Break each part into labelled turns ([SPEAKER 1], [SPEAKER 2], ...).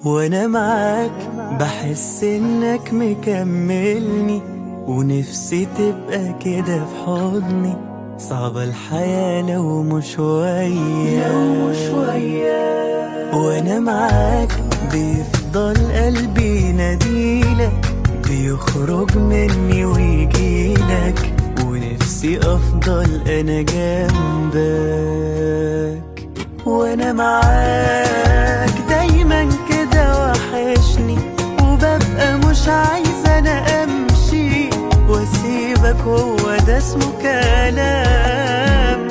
[SPEAKER 1] وانا معاك بحس انك مكملني، ونفسي تبقى كده في حضني. صعبة الحياة لو مش وياك، وانا معاك بيفضل قلبي يناديلك، بيخرج مني ويجيلك، ونفسي افضل انا جنبك. وانا معاك دايما كده وحشني، وببقى مش عايزة انا امشي واسيبك، هو ده اسمه كلام.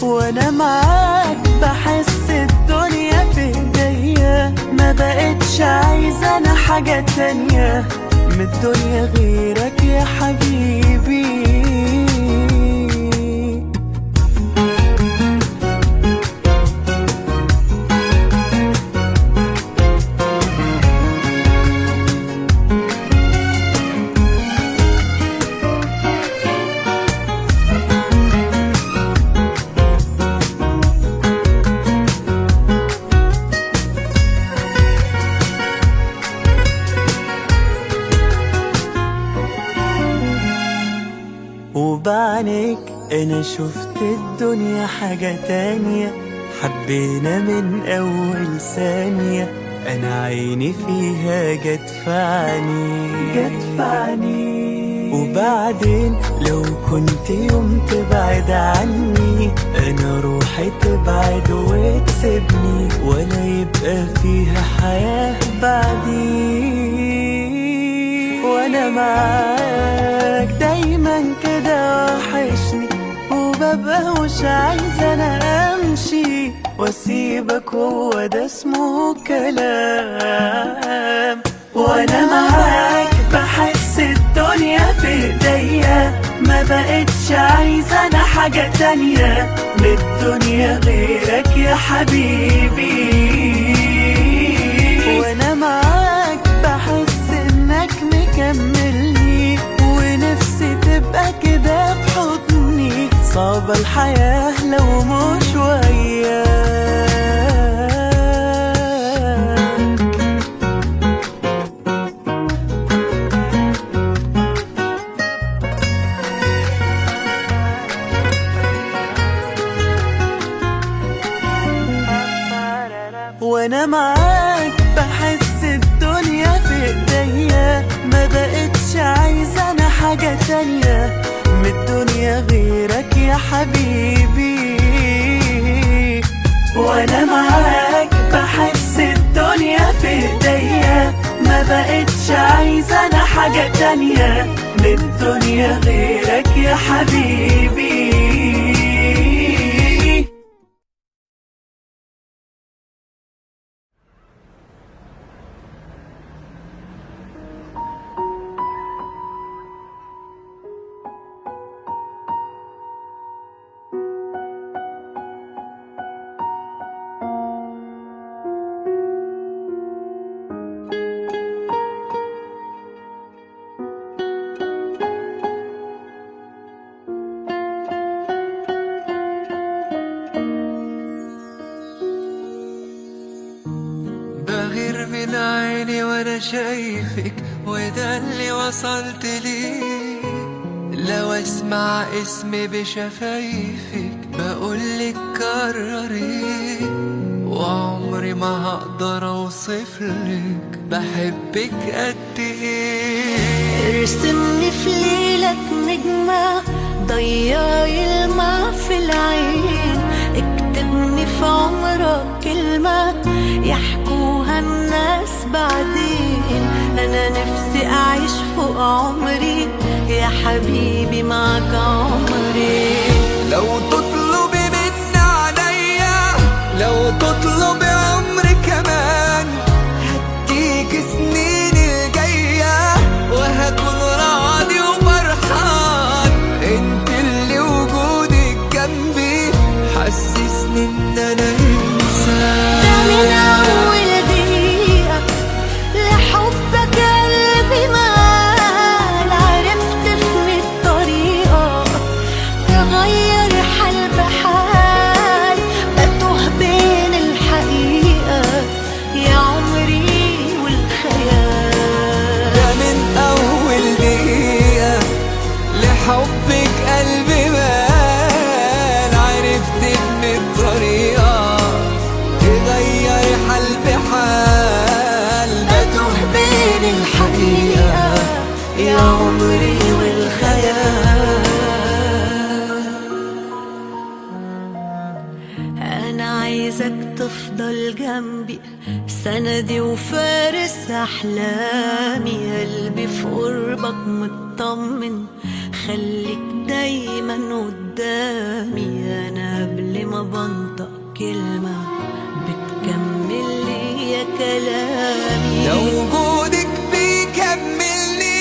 [SPEAKER 1] وانا معاك بحس الدنيا في ايديا، ما بقتش عايزة انا حاجة تانية من الدنيا غيرك يا حبيبي. وبعنيك انا شفت الدنيا حاجة تانية، حبينا من اول ثانية، انا عيني فيها جت في عيني. وبعدين لو كنت يوم تبعد عني، انا روحي تبعد وتسيبني، ولا يبقى فيها حياة بعدي. وانا معاك دايما كده وحشني، وببقى مش عايزة انا امشي واسيبك، هو ده اسمه كلام. وانا معاك بحس الدنيا في ايديا، ما بقتش عايزة انا حاجة تانية من الدنيا غيرك يا حبيبي. وانا معاك بحس انك مكملني، ونفسي تبقى كده في حضني. صعبة الحياة لو مش وياك. وانا معاك بحس الدنيا في ايديا، ما بقتش عايزة انا حاجة تانية من الدنيا غيرك يا حبيبي. وانا معاك بحس الدنيا في ايديا، ما بقتش عايزة انا حاجة تانية من الدنيا غيرك يا حبيبي.
[SPEAKER 2] بغير من عيني وانا شايفك، وده اللي وصلت ليه. لو اسمع اسمي بشفايفك بقولك كرري، وعمري ما هقدر اوصفلك بحبك قد ايه.
[SPEAKER 3] ارسمني في ليلك نجمة، ضيعي الماء في العين، اكتبني في عمرك كلمة يحكوها الناس بعدين. انا نفسي اعيش فوق عمري يا حبيبي، معك عمري.
[SPEAKER 2] سنين ان انا انساك.
[SPEAKER 3] ده من أول دقيقة لحبك قلبي مال، عرفت في الطريقة تغير حال بحال، بتوه بين الحقيقة يا عمري والخيال.
[SPEAKER 2] ده من اول دقيقة لحبك قلبي مال، عرفت ان الطريقة تغير حال بحال،
[SPEAKER 3] بتوه بين الحقيقة يا عمري والخيال. أنا عايزك تفضل جنبي سندي وفارس أحلامي، قلبي في قربك مطمن، خليك دايما قدامي. أنا قبل ما بنطق كلمة بتكمل لي يا كلامي.
[SPEAKER 2] لو وجودك بيكملني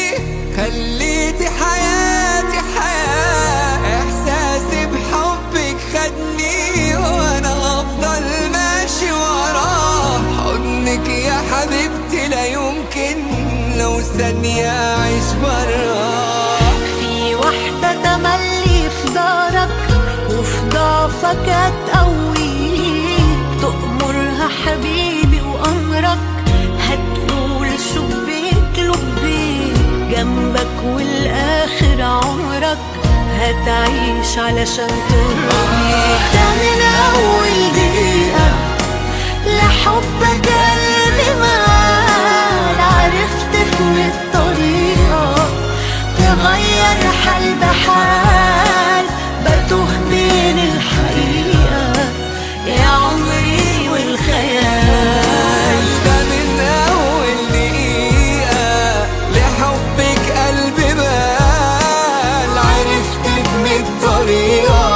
[SPEAKER 2] خليتي حياتي حياة، إحساسي بحبك خدني وأنا هفضل ماشي وراه. حضنك يا حبيبتي لا يمكن لو ثانية أعيش براه.
[SPEAKER 3] في واحدة تملي في دارك وفي ضعفك هتقويك، تأمرها حبيبي وأمرك، هتقول شبيك لبيك جنبك والآخر عمرك هتعيش علشان ترضيك. ده من أول دقيقة لحبك قلبي مال، عرفت في الطريقة تغير حال بحال، بتوه بين الحقيقة يا عمري والخيال.
[SPEAKER 2] ده من أول دقيقة لحبك قلبي مال، عرفت من الطريقة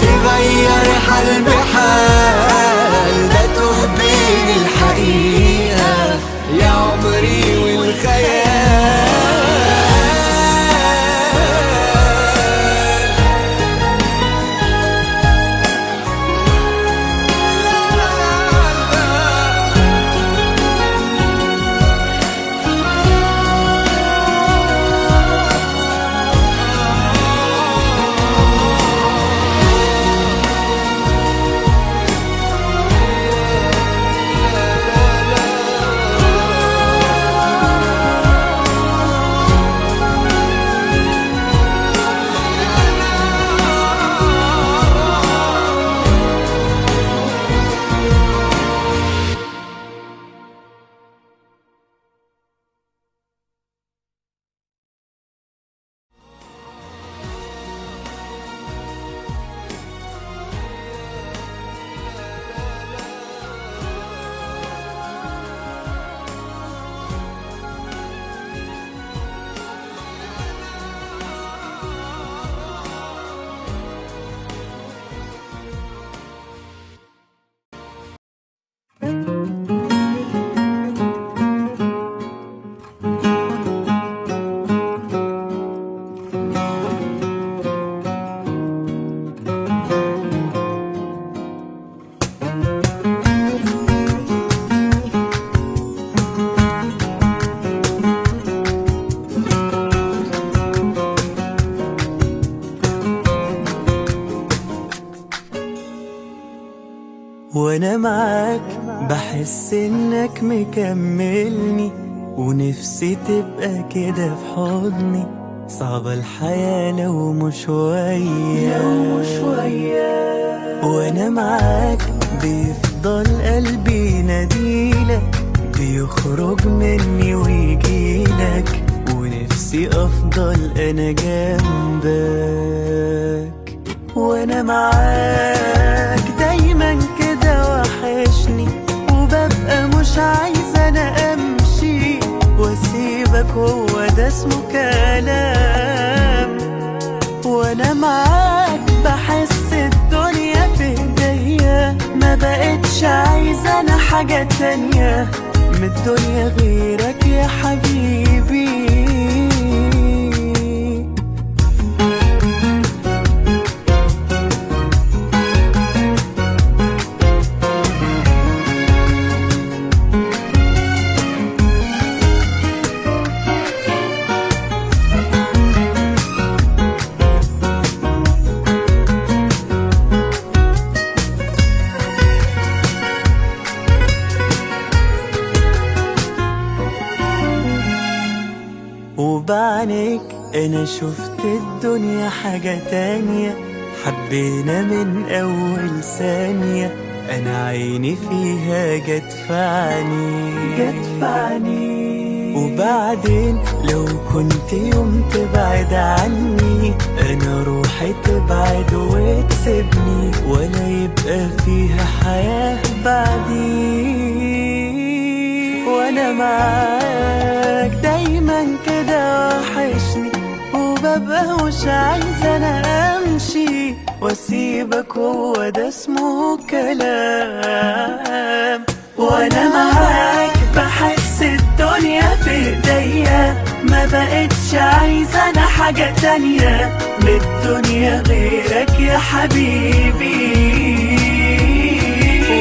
[SPEAKER 2] تغير حال بحال، بتوه بين الحقيقة يا عمري والخيال.
[SPEAKER 1] وانا معاك بحس انك مكملني، ونفسي تبقى كده في حضني. صعبة الحياة لو مش وياك، وانا معاك بيفضل قلبي يناديلك، بيخرج مني ويجيلك، ونفسي افضل انا جنبك. وانا معاك دايما كده وحشني، وببقى مش عايزة انا امشي واسيبك، هو ده اسمه كلام. وانا معاك بحس الدنيا في ايديا، ما بقتش عايزة انا حاجة تانية من الدنيا غيرك يا حبيبي. انا شفت الدنيا حاجة تانية، حبينا من اول ثانية، انا عيني فيها جت في عيني. وبعدين لو كنت يوم تبعد عني، انا روحي تبعد وتسيبني، ولا يبقى فيها حياة بعدي. وانا معاك دايما كده وحشني، وببقى مش عايزة انا امشي واسيبك، هو ده اسمه كلام. وانا معاك بحس الدنيا في ايديا، ما بقتش عايزة انا حاجة تانية من الدنيا غيرك يا حبيبي.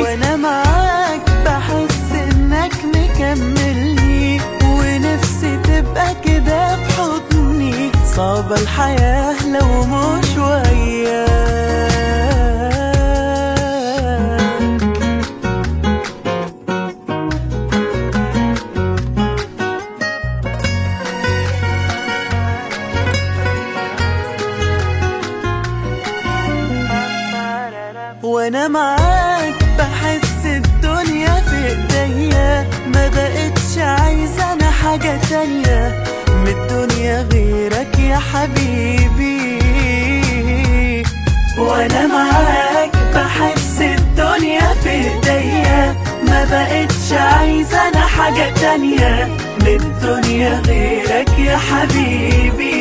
[SPEAKER 1] وانا معاك بحس انك مكملني، ونفسي تبقى كده في حضني، صعبة الحياة لو مش وياك. وانا معاك بحس الدنيا في ايديا، ما بقتش عايزة انا حاجة تانية من الدنيا غيرك يا حبيبي. وانا معاك بحس الدنيا في ايديا، ما بقتش عايزة انا حاجة تانية من الدنيا غيرك يا حبيبي.